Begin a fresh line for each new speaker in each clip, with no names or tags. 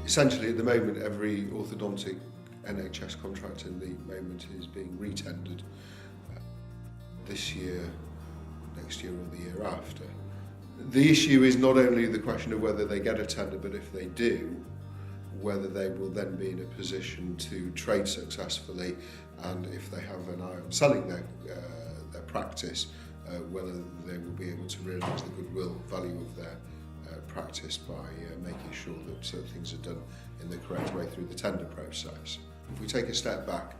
Essentially, at the moment, every orthodontic NHS contract in the moment is being retendered this year, next year or the year after. The issue is not only the question of whether they get a tender, but if they do, whether they will then be in a position to trade successfully, and if they have an eye on selling their practice, whether they will be able to realise the goodwill value of their practice by making sure that things are done in the correct way through the tender process. If we take a step back,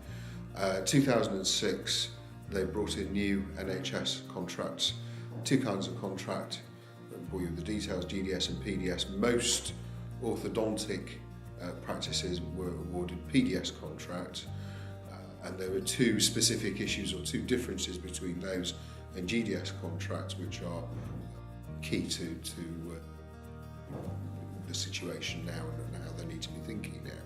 2006 they brought in new NHS contracts, two kinds of contract. I'll bore you with the details, GDS and PDS. Most orthodontic practices were awarded PDS contracts, and there were two specific issues or two differences between those and GDS contracts which are key to the situation now and how they need to be thinking now.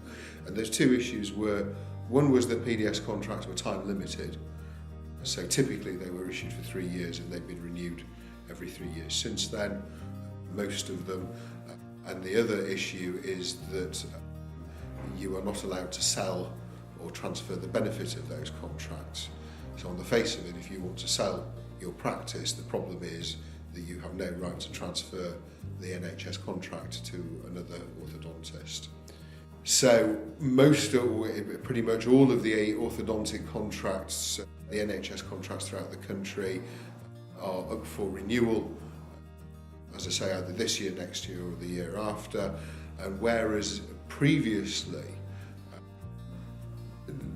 And those two issues were, one was that PDS contracts were time limited, so typically they were issued for 3 years and they've been renewed every 3 years since then, most of them. And the other issue is that you are not allowed to sell or transfer the benefit of those contracts. So on the face of it, if you want to sell your practice, the problem is that you have no right to transfer the NHS contract to another orthodontist. So pretty much all of the orthodontic contracts, the NHS contracts throughout the country, are up for renewal, as I say, either this year, next year or the year after. And whereas previously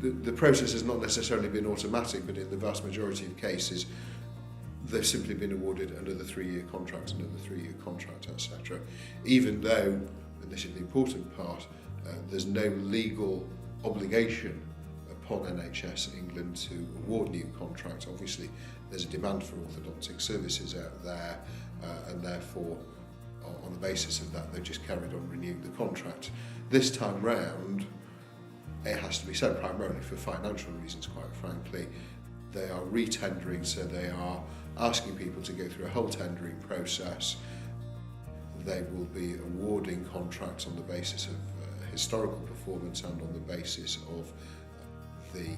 the process has not necessarily been automatic, but in the vast majority of cases they've simply been awarded another 3-year contract, another 3-year contract, etc. Even though, and this is the important part, there's no legal obligation upon NHS England to award new contracts. Obviously there's a demand for orthodontic services out there, and therefore on the basis of that they've just carried on renewing the contract. This time round, it has to be said, primarily for financial reasons, quite frankly, they are re-tendering, so they are asking people to go through a whole tendering process. They will be awarding contracts on the basis of historical performance and on the basis of the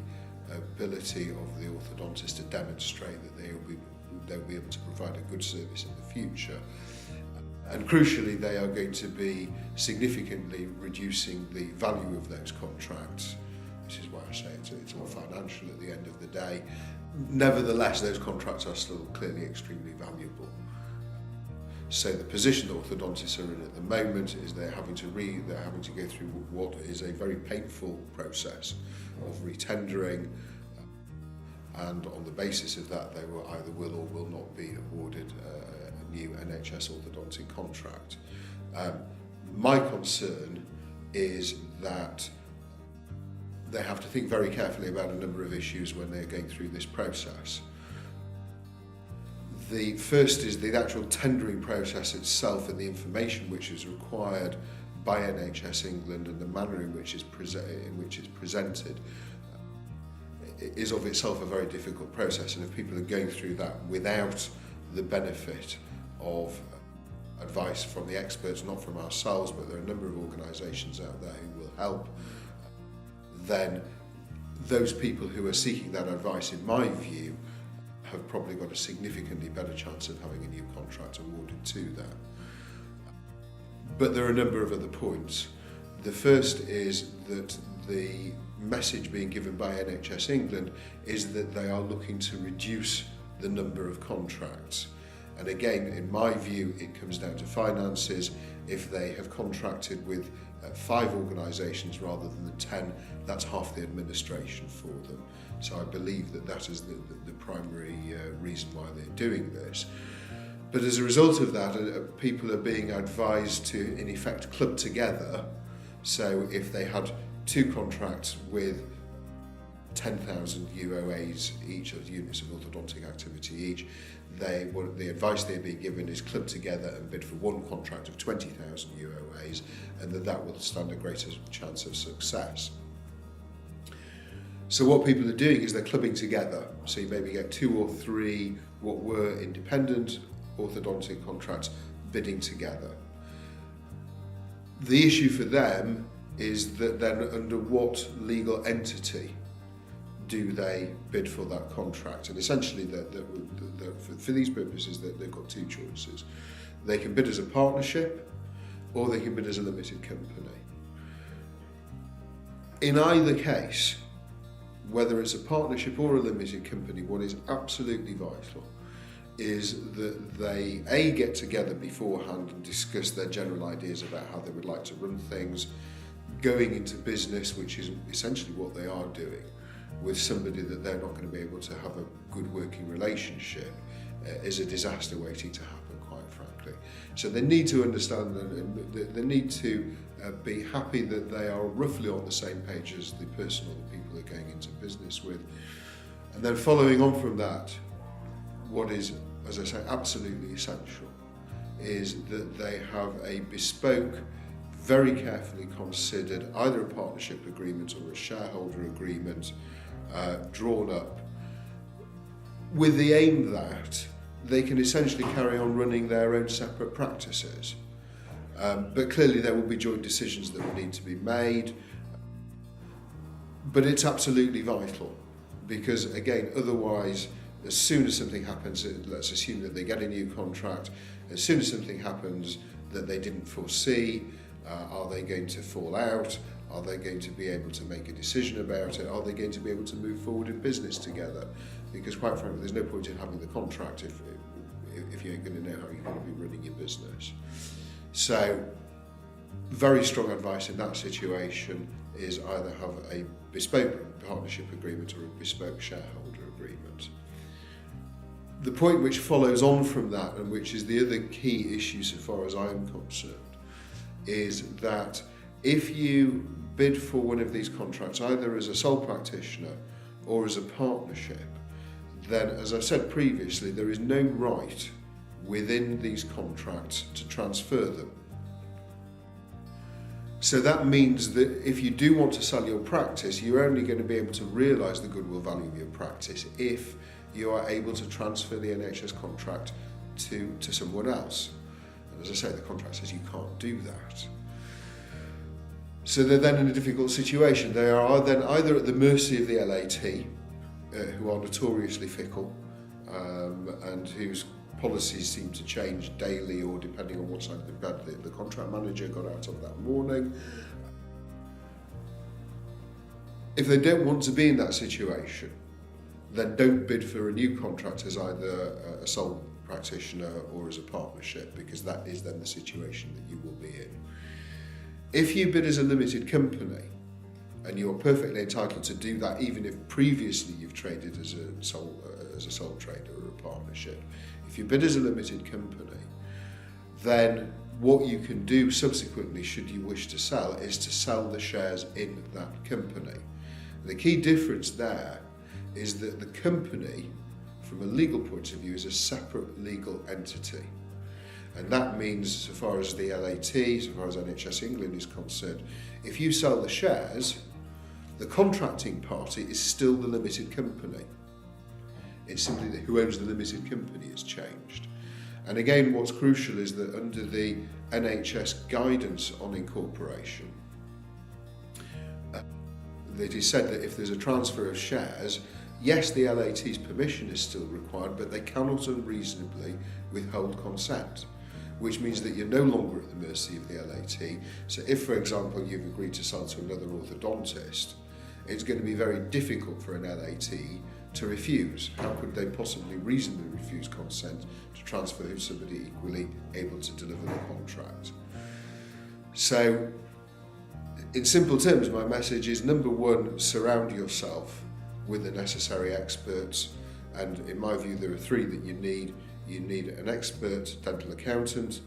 ability of the orthodontist to demonstrate that they'll be able to provide a good service in the future. And crucially, they are going to be significantly reducing the value of those contracts. This is why I say it's all financial at the end of the day. Nevertheless, those contracts are still clearly extremely valuable. So the position that orthodontists are in at the moment is they're having to go through what is a very painful process of retendering, and on the basis of that they will either will or will not be awarded a new NHS orthodontic contract. My concern is that they have to think very carefully about a number of issues when they're going through this process. The first is the actual tendering process itself and the information which is required by NHS England and the manner in which it's presented is of itself a very difficult process, and if people are going through that without the benefit of advice from the experts, not from ourselves, but there are a number of organisations out there who will help, then those people who are seeking that advice, in my view, have probably got a significantly better chance of having a new contract awarded to them. But there are a number of other points. The first is that the message being given by NHS England is that they are looking to reduce the number of contracts. And again, in my view, it comes down to finances. If they have contracted with 5 organisations rather than the 10, that's half the administration for them. So I believe that is the primary reason why they're doing this. But as a result of that, people are being advised to, in effect, club together. So if they had 2 contracts with 10,000 UOAs each, as units of orthodontic activity each, the advice they're being given is club together and bid for 1 contract of 20,000 UOAs, and that will stand a greater chance of success. So what people are doing is they're clubbing together. So you maybe get 2 or 3 what were independent orthodontic contracts bidding together. The issue for them is that then under what legal entity do they bid for that contract? And essentially, for these purposes, they've got two choices. They can bid as a partnership, or they can bid as a limited company. In either case, whether it's a partnership or a limited company, what is absolutely vital is that they get together beforehand and discuss their general ideas about how they would like to run things, going into business, which is essentially what they are doing, with somebody that they're not going to be able to have a good working relationship is a disaster waiting to happen, quite frankly. So they need to understand and they need to be happy that they are roughly on the same page as the person or the people they're going into business with. And then following on from that, what is, as I say, absolutely essential is that they have a bespoke, very carefully considered, either a partnership agreement or a shareholder agreement drawn up with the aim that they can essentially carry on running their own separate practices. But clearly there will be joint decisions that will need to be made. But it's absolutely vital because, again, otherwise, as soon as something happens, let's assume that they get a new contract, as soon as something happens that they didn't foresee, are they going to fall out? Are they going to be able to make a decision about it? Are they going to be able to move forward in business together? Because quite frankly, there's no point in having the contract if you ain't going to know how you're going to be running your business. So, very strong advice in that situation is either have a bespoke partnership agreement or a bespoke shareholder agreement. The point which follows on from that, and which is the other key issue so far as I'm concerned, is that if you bid for one of these contracts either as a sole practitioner or as a partnership, then, as I said previously, there is no right within these contracts to transfer them. So that means that if you do want to sell your practice, you're only going to be able to realise the goodwill value of your practice if you are able to transfer the NHS contract to someone else. And as I say, the contract says you can't do that. So they're then in a difficult situation. They are then either at the mercy of the LAT, who are notoriously fickle, and whose policies seem to change daily or depending on what side of the bed the contract manager got out of that morning. If they don't want to be in that situation, then don't bid for a new contract as either a sole practitioner or as a partnership, because that is then the situation that you will be in. If you bid as a limited company, and you're perfectly entitled to do that even if previously you've traded as a sole trader or a partnership, if you bid as a limited company, then what you can do subsequently, should you wish to sell, is to sell the shares in that company. The key difference there is that the company, from a legal point of view, is a separate legal entity. And that means, so far as the LAT, so far as NHS England is concerned, if you sell the shares, the contracting party is still the limited company. It's simply that who owns the limited company has changed. And again, what's crucial is that under the NHS guidance on incorporation, it is said that if there's a transfer of shares, yes, the LAT's permission is still required, but they cannot unreasonably withhold consent, which means that you're no longer at the mercy of the LAT. So if, for example, you've agreed to sell to another orthodontist, it's going to be very difficult for an LAT to refuse. How could they possibly reasonably refuse consent to transfer to somebody equally able to deliver the contract? So, in simple terms, my message is, number one, surround yourself with the necessary experts, and in my view there are three that you need. You need an expert dental accountant,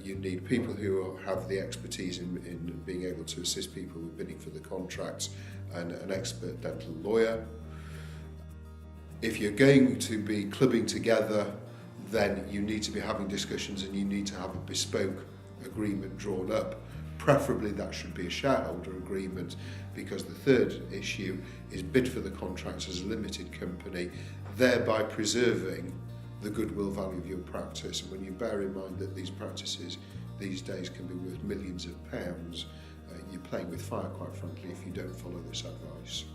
you need people who have the expertise in being able to assist people with bidding for the contracts, and an expert dental lawyer. If you're going to be clubbing together, then you need to be having discussions and you need to have a bespoke agreement drawn up. Preferably that should be a shareholder agreement, because the third issue is bid for the contracts as a limited company, thereby preserving the goodwill value of your practice. And when you bear in mind that these practices these days can be worth millions of pounds, you're playing with fire, quite frankly, if you don't follow this advice.